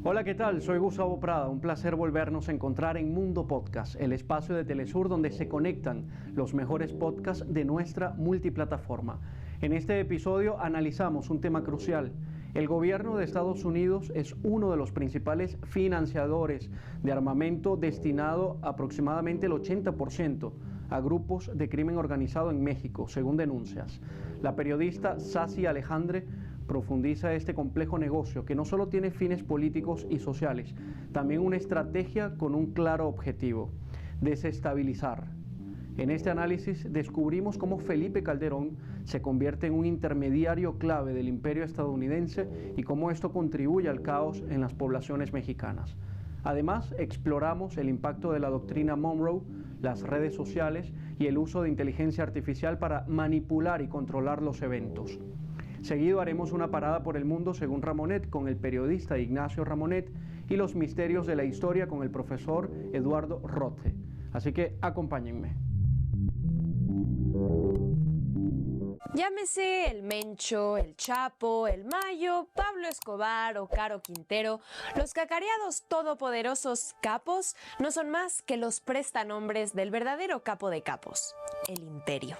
Hola, ¿qué tal? Soy Gustavo Prada. Un placer volvernos a encontrar en Mundo Podcast, el espacio de Telesur donde se conectan los mejores podcasts de nuestra multiplataforma. En este episodio analizamos un tema crucial. El gobierno de Estados Unidos es uno de los principales financiadores de armamento, destinado aproximadamente el 80% a grupos de crimen organizado en México, según denuncias. La periodista Sassy Alejandre profundiza este complejo negocio que no solo tiene fines políticos y sociales, también una estrategia con un claro objetivo: desestabilizar. En este análisis descubrimos cómo Felipe Calderón se convierte en un intermediario clave del imperio estadounidense y cómo esto contribuye al caos en las poblaciones mexicanas. Además, exploramos el impacto de la doctrina Monroe, las redes sociales y el uso de inteligencia artificial para manipular y controlar los eventos. Seguido haremos una parada por el mundo según Ramonet con el periodista Ignacio Ramonet y los misterios de la historia con el profesor Eduardo Rothe. Así que acompáñenme. Llámese el Mencho, el Chapo, el Mayo, Pablo Escobar o Caro Quintero, los cacareados todopoderosos capos no son más que los prestanombres del verdadero capo de capos, el imperio.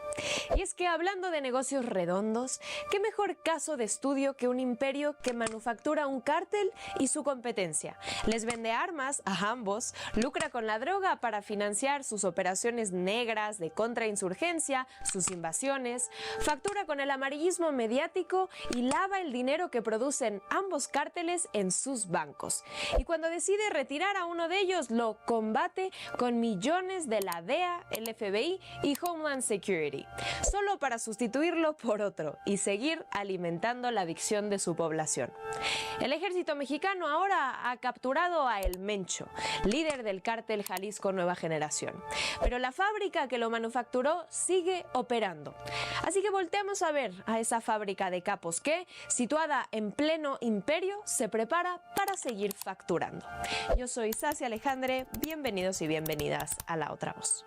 Y es que hablando de negocios redondos, ¿qué mejor caso de estudio que un imperio que manufactura un cártel y su competencia? Les vende armas a ambos, lucra con la droga para financiar sus operaciones negras de contrainsurgencia, sus invasiones, factura con el amarillismo mediático y lava el dinero que producen ambos cárteles en sus bancos. Y cuando decide retirar a uno de ellos, lo combate con millones de la DEA, el FBI y Homeland Security, solo para sustituirlo por otro y seguir alimentando la adicción de su población. El ejército mexicano ahora ha capturado a El Mencho, líder del cártel Jalisco Nueva Generación. Pero la fábrica que lo manufacturó sigue operando. Así que volteamos a ver a esa fábrica de capos que, situada en pleno imperio, se prepara para seguir facturando. Yo soy Sassy Alejandre, bienvenidos y bienvenidas a La Otra Voz.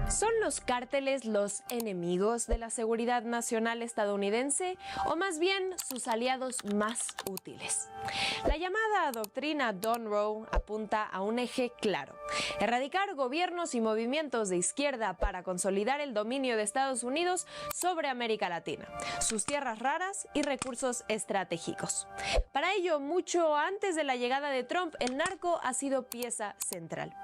¿Son los cárteles los enemigos de la seguridad nacional estadounidense o más bien sus aliados más útiles? La llamada doctrina Monroe apunta a un eje claro: erradicar gobiernos y movimientos de izquierda para consolidar el dominio de Estados Unidos sobre América Latina, sus tierras raras y recursos estratégicos. Para ello, mucho antes de la llegada de Trump, el narco ha sido pieza central.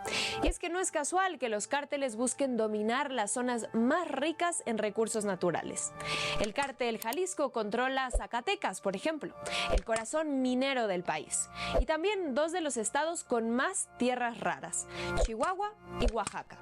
Y es que no es casual que los cárteles busquen dominar las zonas más ricas en recursos naturales. El cártel Jalisco controla Zacatecas, por ejemplo, el corazón minero del país, y también dos de los estados con más tierras raras, Chihuahua y Oaxaca.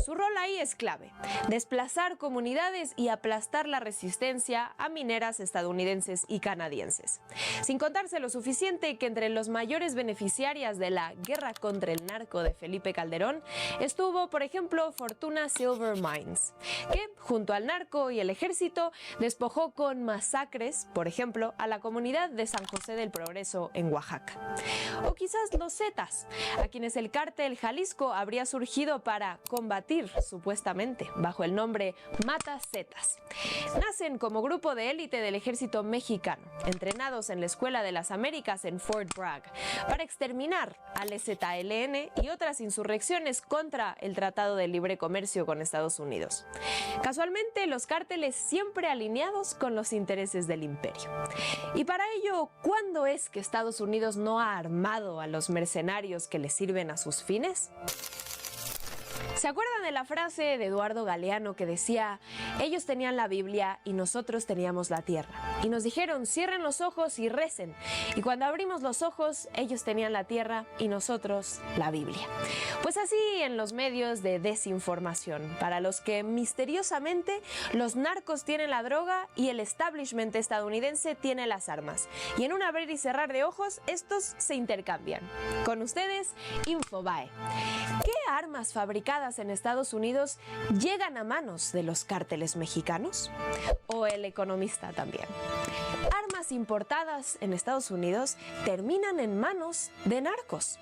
Su rol ahí es clave: desplazar comunidades y aplastar la resistencia a mineras estadounidenses y canadienses. Sin contarse lo suficiente que entre los mayores beneficiarias de la guerra contra el narco de Felipe Calderón estuvo, por ejemplo, Fortuna Silver Mines, que junto al narco y el ejército despojó con masacres, por ejemplo, a la comunidad de San José del Progreso en Oaxaca. O quizás los Zetas, a quienes el cártel Jalisco habría surgido para combatir, supuestamente, bajo el nombre Mata Zetas. Nacen como grupo de élite del ejército mexicano, entrenados en la Escuela de las Américas en Fort Bragg, para exterminar al EZLN y otras insurrecciones contra el Tratado de Libre Comercio con Estados Unidos. Casualmente, los cárteles siempre alineados con los intereses del imperio. Y para ello, ¿cuándo es que Estados Unidos no ha armado a los mercenarios que le sirven a sus fines? ¿Se acuerdan de la frase de Eduardo Galeano que decía: ellos tenían la Biblia y nosotros teníamos la tierra? Y nos dijeron: cierren los ojos y recen. Y cuando abrimos los ojos, ellos tenían la tierra y nosotros la Biblia. Pues así en los medios de desinformación, para los que misteriosamente los narcos tienen la droga y el establishment estadounidense tiene las armas. Y en un abrir y cerrar de ojos, estos se intercambian. Con ustedes, Infobae. ¿Qué armas fabricadas en Estados Unidos llegan a manos de los cárteles mexicanos? O El Economista también. armas importadas en Estados Unidos terminan en manos de narcos.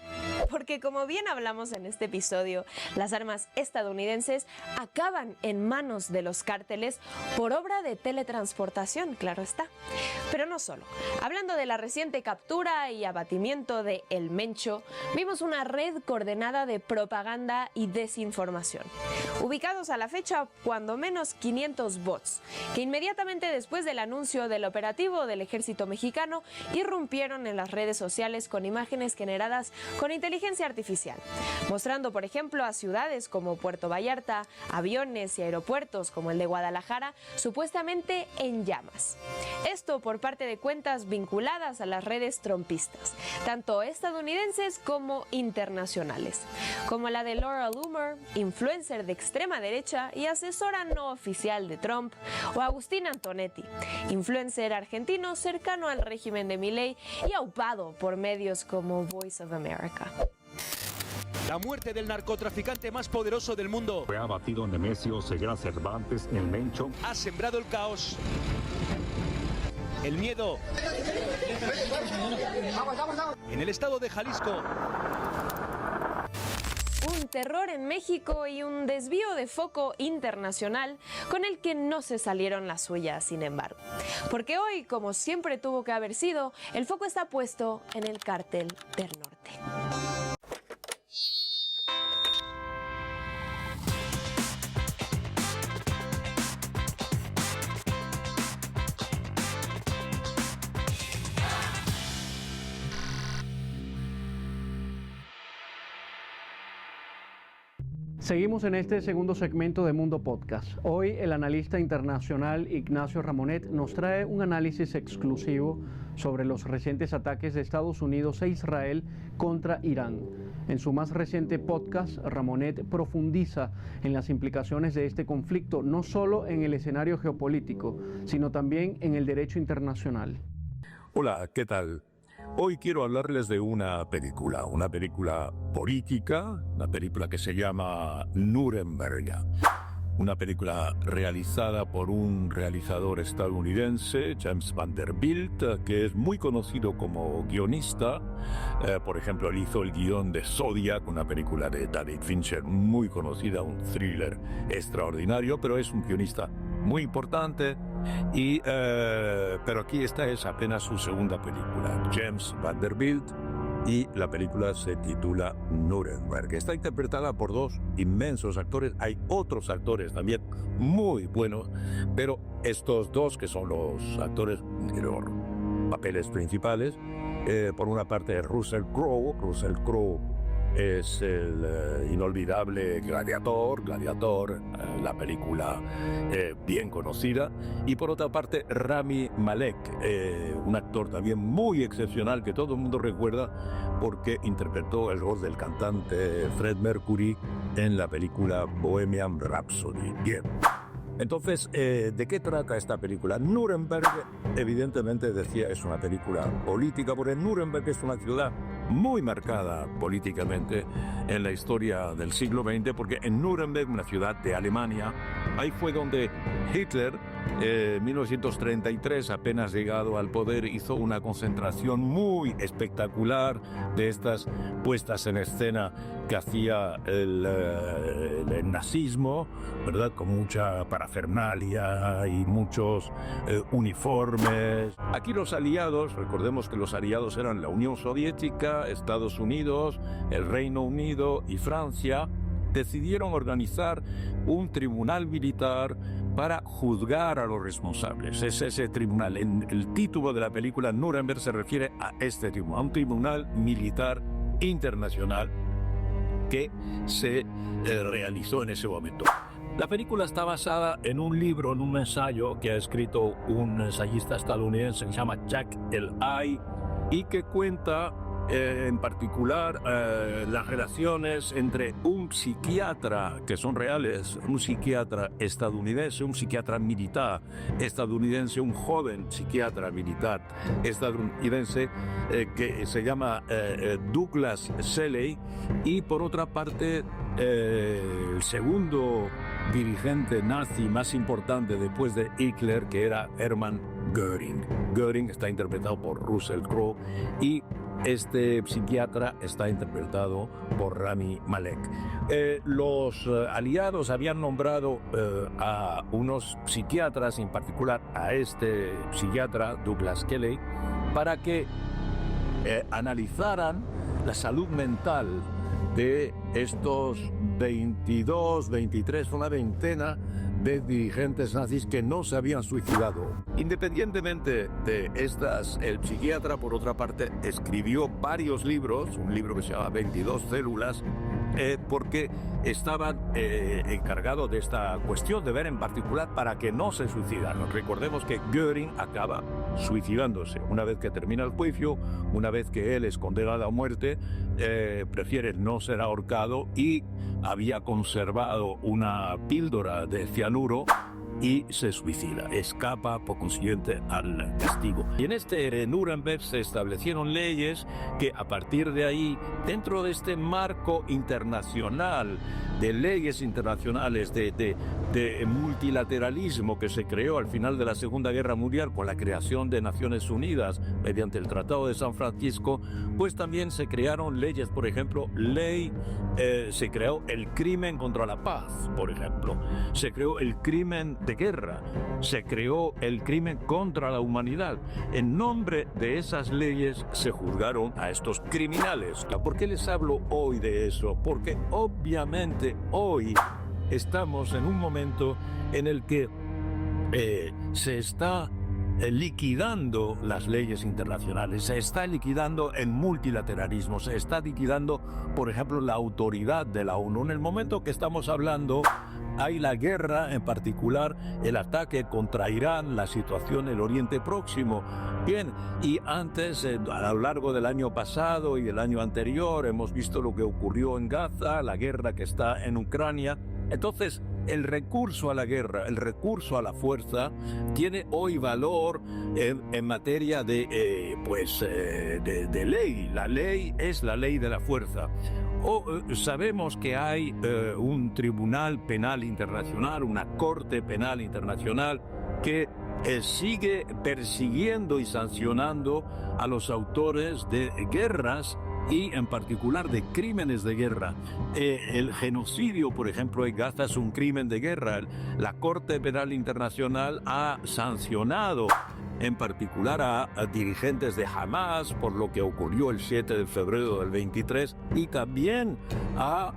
Porque como bien hablamos en este episodio, las armas estadounidenses acaban en manos de los cárteles por obra de teletransportación, claro está. Pero no solo. Hablando de la reciente captura y abatimiento de El Mencho, vimos una red coordenada de propaganda y desinformación. Ubicados a la fecha cuando menos 500 bots, que inmediatamente después del anuncio del operativo del ejército mexicano irrumpieron en las redes sociales con imágenes generadas con inteligencia artificial, mostrando por ejemplo a ciudades como Puerto Vallarta, aviones y aeropuertos como el de Guadalajara supuestamente en llamas. Esto por parte de cuentas vinculadas a las redes trumpistas, tanto estadounidenses como internacionales, como la de Laura Loomer, influencer de extrema derecha y asesora no oficial de Trump, o Agustín Antonetti, influencer argentino cercano al régimen de Milei y aupado por medios como Voice of America. La muerte del narcotraficante más poderoso del mundo fue abatido Nemesio Ceguera Cervantes, El Mencho. Ha sembrado el caos, el miedo en el estado de Jalisco. Un terror en México y un desvío de foco internacional con el que no se salieron las suyas, sin embargo. Porque hoy, como siempre tuvo que haber sido, el foco está puesto en el Cártel del Norte. Seguimos en este segundo segmento de Mundo Podcast. Hoy el analista internacional Ignacio Ramonet nos trae un análisis exclusivo sobre los recientes ataques de Estados Unidos e Israel contra Irán. En su más reciente podcast, Ramonet profundiza en las implicaciones de este conflicto, no solo en el escenario geopolítico, sino también en el derecho internacional. Hola, ¿qué tal? Hoy quiero hablarles de una película política, una película que se llama Nuremberg. Una película realizada por un realizador estadounidense, James Vanderbilt, que es muy conocido como guionista. Por ejemplo, él hizo el guión de Zodiac, una película de David Fincher muy conocida, un thriller extraordinario, pero es un guionista muy importante. Pero aquí esta es apenas su segunda película, James Vanderbilt, y la película se titula Nuremberg. Está interpretada por dos inmensos actores. Hay otros actores también muy buenos, pero estos dos que son los actores de los papeles principales, por una parte Russell Crowe es el inolvidable Gladiator, la película bien conocida, y por otra parte Rami Malek, un actor también muy excepcional que todo el mundo recuerda porque interpretó el rol del cantante Fred Mercury en la película Bohemian Rhapsody. Bien. Entonces, ¿de qué trata esta película? Nuremberg, evidentemente, decía, es una película política, porque Nuremberg es una ciudad muy marcada políticamente en la historia del siglo XX, porque en Nuremberg, una ciudad de Alemania, ahí fue donde Hitler, en 1933, apenas llegado al poder, hizo una concentración muy espectacular de estas puestas en escena que hacía el nazismo, ¿verdad? Con mucha parafernalia y muchos uniformes. Aquí los aliados, recordemos que los aliados eran la Unión Soviética, Estados Unidos, el Reino Unido y Francia, decidieron organizar un tribunal militar para juzgar a los responsables. Es ese tribunal. En el título de la película Nuremberg se refiere a este tribunal, a un tribunal militar internacional que se realizó en ese momento. La película está basada en un libro, en un ensayo que ha escrito un ensayista estadounidense que se llama Jack L.I. y que cuenta en particular las relaciones entre un psiquiatra, que son reales, un psiquiatra estadounidense, un psiquiatra militar estadounidense, un joven psiquiatra militar estadounidense que se llama Douglas Seeley, y por otra parte el segundo dirigente nazi más importante después de Hitler, que era Hermann Göring. Göring está interpretado por Russell Crowe y este psiquiatra está interpretado por Rami Malek. Los aliados habían nombrado a unos psiquiatras, en particular a este psiquiatra, Douglas Kelly, para que analizaran la salud mental de estos 22, 23, una veintena de dirigentes nazis que no se habían suicidado. Independientemente de estas, el psiquiatra, por otra parte, escribió varios libros, un libro que se llama 22 células, porque estaban encargados de esta cuestión, de ver en particular para que no se suicidaran. Recordemos que Göring acaba suicidándose. Una vez que termina el juicio, una vez que él es condenado a muerte, prefiere no ser ahorcado y había conservado una píldora de cianuro y se suicida, escapa por consiguiente al castigo. Y en este Nuremberg se establecieron leyes que a partir de ahí, dentro de este marco internacional, de leyes internacionales, de multilateralismo que se creó al final de la Segunda Guerra Mundial con la creación de Naciones Unidas mediante el Tratado de San Francisco, pues también se crearon leyes, por ejemplo, se creó el crimen contra la paz, por ejemplo, se creó el crimen de guerra, se creó el crimen contra la humanidad. En nombre de esas leyes se juzgaron a estos criminales. ¿Por qué les hablo hoy de eso? Porque obviamente hoy estamos en un momento en el que se está liquidando las leyes internacionales, se está liquidando el multilateralismo, se está liquidando, por ejemplo, la autoridad de la ONU. En el momento que estamos hablando, hay la guerra, en particular el ataque contra Irán, la situación en el Oriente Próximo. Bien, y antes, a lo largo del año pasado y el año anterior, hemos visto lo que ocurrió en Gaza, la guerra que está en Ucrania. Entonces, el recurso a la guerra, el recurso a la fuerza, tiene hoy valor en materia de ley. La ley es la ley de la fuerza. Sabemos que hay un tribunal penal internacional, una corte penal internacional que sigue persiguiendo y sancionando a los autores de guerras y en particular de crímenes de guerra. El genocidio, por ejemplo, en Gaza es un crimen de guerra. La Corte Penal Internacional ha sancionado en particular a dirigentes de Hamas por lo que ocurrió el 7 de febrero del 23 y también a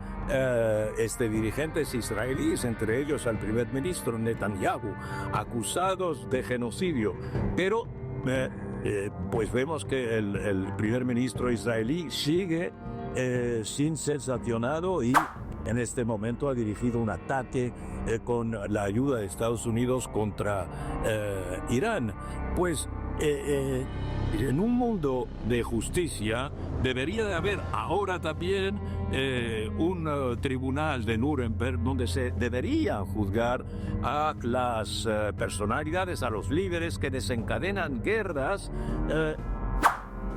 dirigentes israelíes, entre ellos al primer ministro Netanyahu, acusados de genocidio. Pero pues vemos que el primer ministro israelí sigue sin ser sancionado y en este momento ha dirigido un ataque con la ayuda de Estados Unidos contra Irán. Pues en un mundo de justicia debería de haber ahora también un tribunal de Nuremberg donde se debería juzgar a las personalidades, a los líderes que desencadenan guerras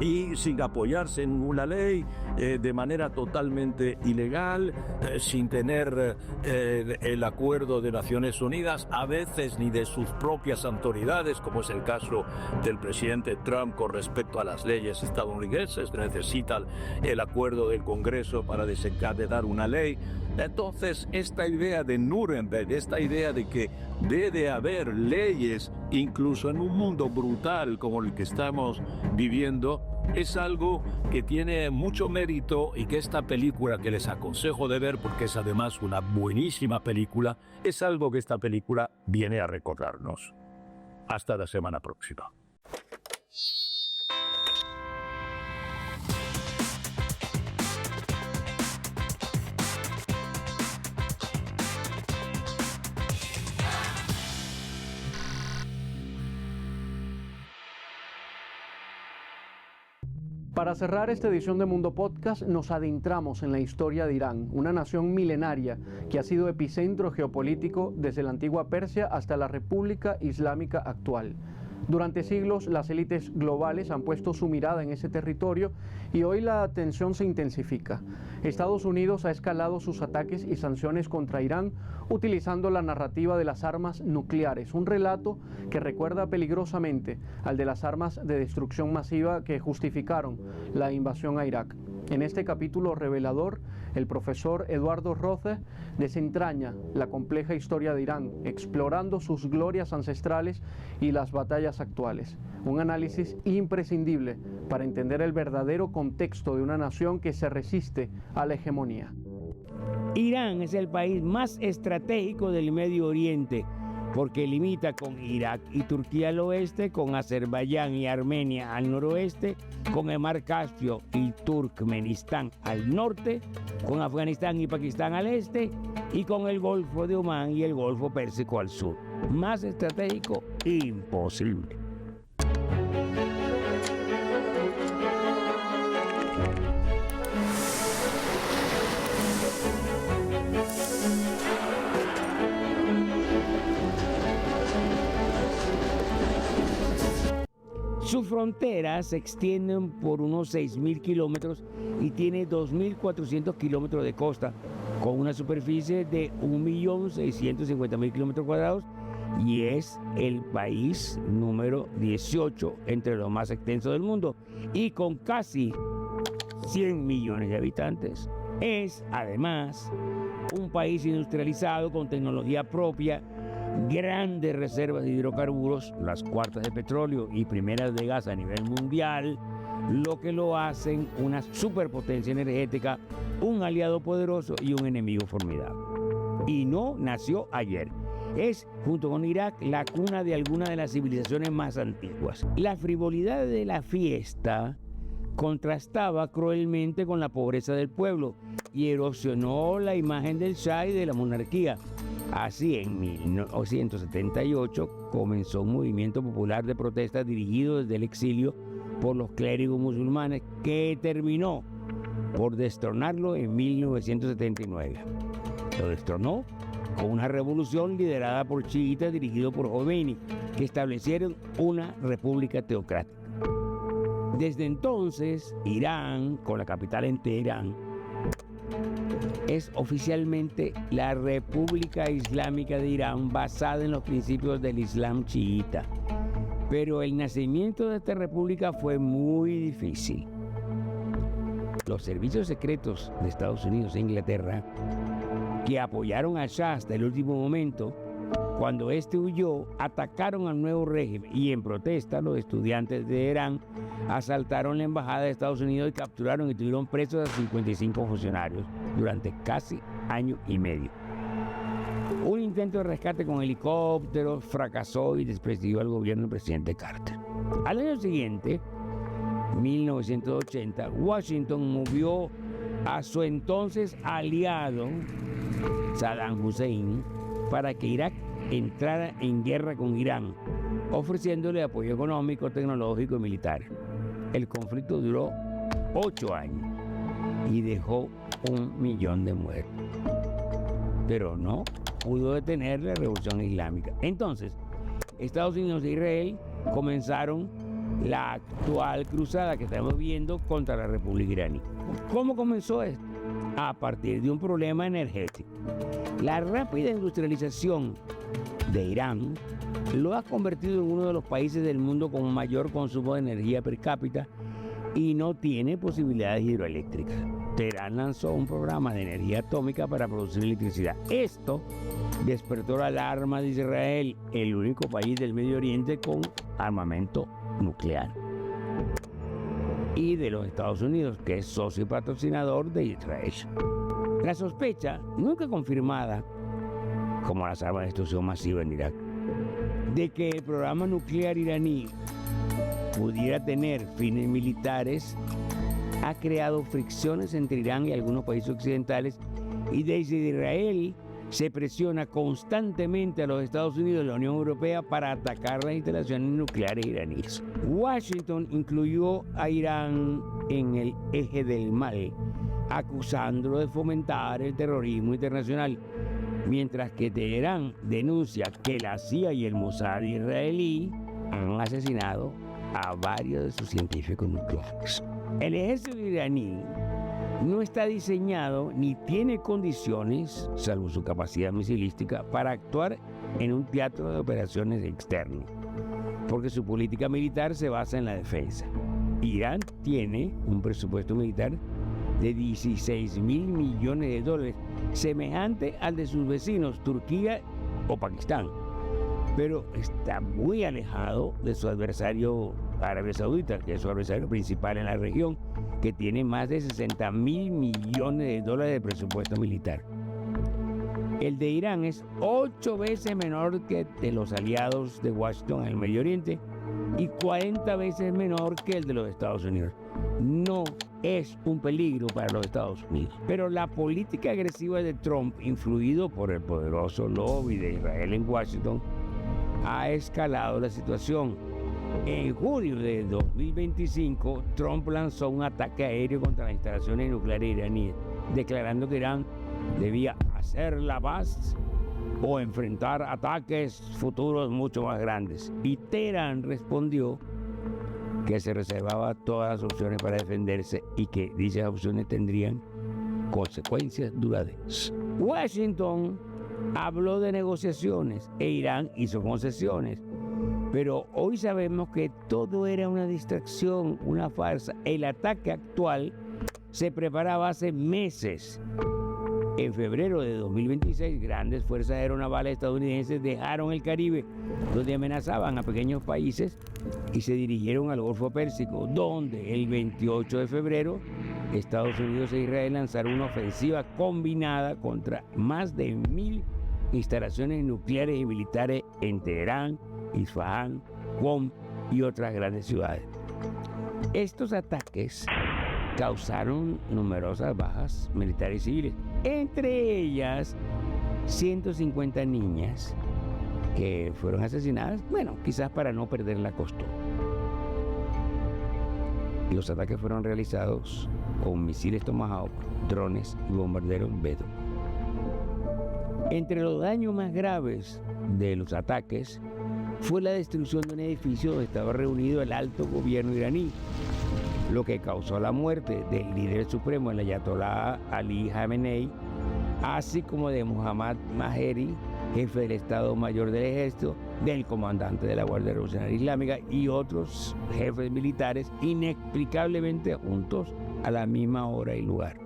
y sin apoyarse en una ley, de manera totalmente ilegal, sin tener el acuerdo de Naciones Unidas, a veces ni de sus propias autoridades, como es el caso del presidente Trump con respecto a las leyes estadounidenses. Necesitan el acuerdo del Congreso para desencadenar una ley. Entonces, esta idea de Nuremberg, esta idea de que debe haber leyes, incluso en un mundo brutal como el que estamos viviendo, es algo que tiene mucho mérito y que esta película, que les aconsejo de ver porque es además una buenísima película, es algo que esta película viene a recordarnos. Hasta la semana próxima. Para cerrar esta edición de Mundo Podcast, nos adentramos en la historia de Irán, una nación milenaria que ha sido epicentro geopolítico desde la antigua Persia hasta la República Islámica actual. Durante siglos, las élites globales han puesto su mirada en ese territorio y hoy la tensión se intensifica. Estados Unidos ha escalado sus ataques y sanciones contra Irán utilizando la narrativa de las armas nucleares, un relato que recuerda peligrosamente al de las armas de destrucción masiva que justificaron la invasión a Irak. En este capítulo revelador, el profesor Eduardo Roce desentraña la compleja historia de Irán, explorando sus glorias ancestrales y las batallas actuales. Un análisis imprescindible para entender el verdadero contexto de una nación que se resiste a la hegemonía. Irán es el país más estratégico del Medio Oriente porque limita con Irak y Turquía al oeste, con Azerbaiyán y Armenia al noroeste, con el Mar Caspio y Turkmenistán al norte, con Afganistán y Pakistán al este y con el Golfo de Omán y el Golfo Pérsico al sur. Más estratégico, imposible. Sus fronteras se extienden por unos 6.000 kilómetros y tiene 2.400 kilómetros de costa, con una superficie de 1.650.000 kilómetros cuadrados, y es el país número 18 entre los más extensos del mundo y con casi 100 millones de habitantes. Es, además, un país industrializado con tecnología propia, grandes reservas de hidrocarburos, las cuartas de petróleo y primeras de gas a nivel mundial, lo que lo hacen una superpotencia energética, un aliado poderoso y un enemigo formidable. Y no nació ayer. Es, junto con Irak, la cuna de algunas de las civilizaciones más antiguas. La frivolidad de la fiesta contrastaba cruelmente con la pobreza del pueblo y erosionó la imagen del Shah y de la monarquía. Así, en 1978 comenzó un movimiento popular de protesta dirigido desde el exilio por los clérigos musulmanes que terminó por destronarlo en 1979. Lo destronó con una revolución liderada por chiitas dirigido por Khomeini, que establecieron una república teocrática. Desde entonces, Irán, con la capital en Teherán, es oficialmente la República Islámica de Irán, basada en los principios del Islam chiita. Pero el nacimiento de esta república fue muy difícil. Los servicios secretos de Estados Unidos e Inglaterra, que apoyaron a Shah hasta el último momento, cuando este huyó, atacaron al nuevo régimen y en protesta los estudiantes de Teherán asaltaron la embajada de Estados Unidos y capturaron y tuvieron presos a 55 funcionarios durante casi año y medio. Un intento de rescate con helicópteros fracasó y desprestigió al gobierno del presidente Carter. Al año siguiente, 1980, Washington movió a su entonces aliado Saddam Hussein para que Irak entrara en guerra con Irán, ofreciéndole apoyo económico, tecnológico y militar. El conflicto duró 8 años y dejó 1 millón de muertos, pero no pudo detener la revolución islámica. Entonces, Estados Unidos e Israel comenzaron la actual cruzada que estamos viendo contra la República Iraní. ¿Cómo comenzó esto? A partir de un problema energético. La rápida industrialización de Irán lo ha convertido en uno de los países del mundo con mayor consumo de energía per cápita y no tiene posibilidades hidroeléctricas. Teherán lanzó un programa de energía atómica para producir electricidad. Esto despertó la alarma de Israel, el único país del Medio Oriente con armamento nuclear, y de los Estados Unidos, que es socio y patrocinador de Israel. La sospecha, nunca confirmada, como las armas de destrucción masiva en Irak, de que el programa nuclear iraní pudiera tener fines militares, ha creado fricciones entre Irán y algunos países occidentales, y desde Israel se presiona constantemente a los Estados Unidos y la Unión Europea para atacar las instalaciones nucleares iraníes. Washington incluyó a Irán en el eje del mal, acusándolo de fomentar el terrorismo internacional, mientras que Teherán denuncia que la CIA y el Mossad israelí han asesinado a varios de sus científicos nucleares. El ejército iraní no está diseñado ni tiene condiciones, salvo su capacidad misilística, para actuar en un teatro de operaciones externo, porque su política militar se basa en la defensa. Irán tiene un presupuesto militar de 16.000 millones de dólares, semejante al de sus vecinos, Turquía o Pakistán, pero está muy alejado de su adversario Arabia Saudita, que es su adversario principal en la región, que tiene más de 60.000 millones de dólares de presupuesto militar. El de Irán es 8 veces menor que de los aliados de Washington en el Medio Oriente y 40 veces menor que el de los Estados Unidos. No es un peligro para los Estados Unidos. Pero la política agresiva de Trump, influido por el poderoso lobby de Israel en Washington, ha escalado la situación. En junio de 2025, Trump lanzó un ataque aéreo contra las instalaciones nucleares iraníes, declarando que Irán debía hacer la paz o enfrentar ataques futuros mucho más grandes. Y Teherán respondió que se reservaba todas las opciones para defenderse y que dichas opciones tendrían consecuencias duraderas. Washington habló de negociaciones e Irán hizo concesiones. Pero hoy sabemos que todo era una distracción, una farsa. El ataque actual se preparaba hace meses. En febrero de 2026, grandes fuerzas aeronavales estadounidenses dejaron el Caribe, donde amenazaban a pequeños países, y se dirigieron al Golfo Pérsico, donde el 28 de febrero Estados Unidos e Israel lanzaron una ofensiva combinada contra más de 1.000 instalaciones nucleares y militares en Teherán, Isfahán, Qom y otras grandes ciudades. Estos ataques causaron numerosas bajas militares y civiles, entre ellas 150 niñas que fueron asesinadas, quizás para no perder la costumbre. Los ataques fueron realizados con misiles Tomahawk, drones y bombarderos B-2. Entre los daños más graves de los ataques fue la destrucción de un edificio donde estaba reunido el alto gobierno iraní, lo que causó la muerte del líder supremo, el ayatolá Ali Khamenei, así como de Mohammad Maheri, jefe del Estado Mayor del Ejército, del comandante de la Guardia Revolucionaria Islámica y otros jefes militares inexplicablemente juntos a la misma hora y lugar.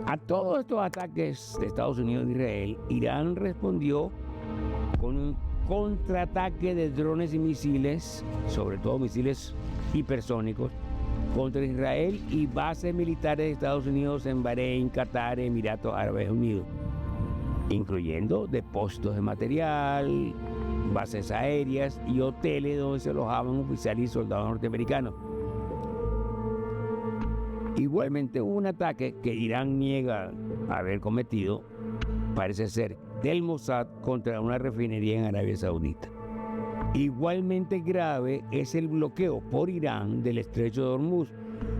A todos estos ataques de Estados Unidos e Israel, Irán respondió con un contraataque de drones y misiles, sobre todo misiles hipersónicos, contra Israel y bases militares de Estados Unidos en Bahrein, Qatar, Emiratos Árabes Unidos, incluyendo depósitos de material, bases aéreas y hoteles donde se alojaban oficiales y soldados norteamericanos. Igualmente hubo un ataque que Irán niega haber cometido, parece ser, del Mossad contra una refinería en Arabia Saudita. Igualmente grave es el bloqueo por Irán del estrecho de Hormuz,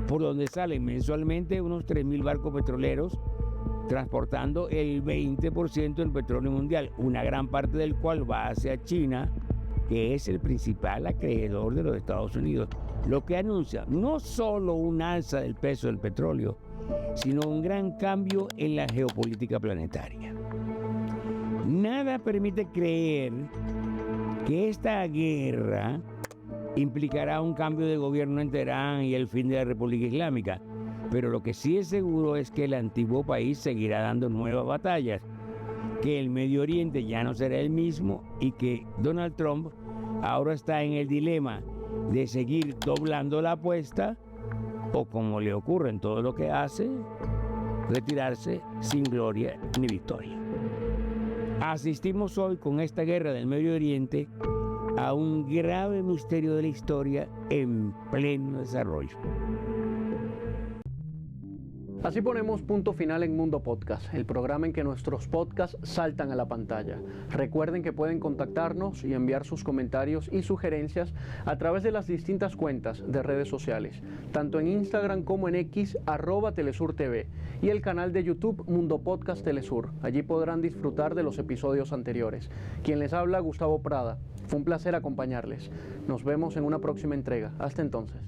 por donde salen mensualmente unos 3.000 barcos petroleros transportando el 20% del petróleo mundial, una gran parte del cual va hacia China, que es el principal acreedor de los Estados Unidos, lo que anuncia no solo un alza del peso del petróleo, sino un gran cambio en la geopolítica planetaria. Nada permite creer que esta guerra implicará un cambio de gobierno en Teherán y el fin de la República Islámica, pero lo que sí es seguro es que el antiguo país seguirá dando nuevas batallas, que el Medio Oriente ya no será el mismo y que Donald Trump ahora está en el dilema de seguir doblando la apuesta o, como le ocurre en todo lo que hace, retirarse sin gloria ni victoria. Asistimos hoy con esta guerra del Medio Oriente a un grave misterio de la historia en pleno desarrollo. Así ponemos punto final en Mundo Podcast, el programa en que nuestros podcasts saltan a la pantalla. Recuerden que pueden contactarnos y enviar sus comentarios y sugerencias a través de las distintas cuentas de redes sociales, tanto en Instagram como en X, @TelesurTV, y el canal de YouTube Mundo Podcast Telesur. Allí podrán disfrutar de los episodios anteriores. Quien les habla, Gustavo Prada. Fue un placer acompañarles. Nos vemos en una próxima entrega. Hasta entonces.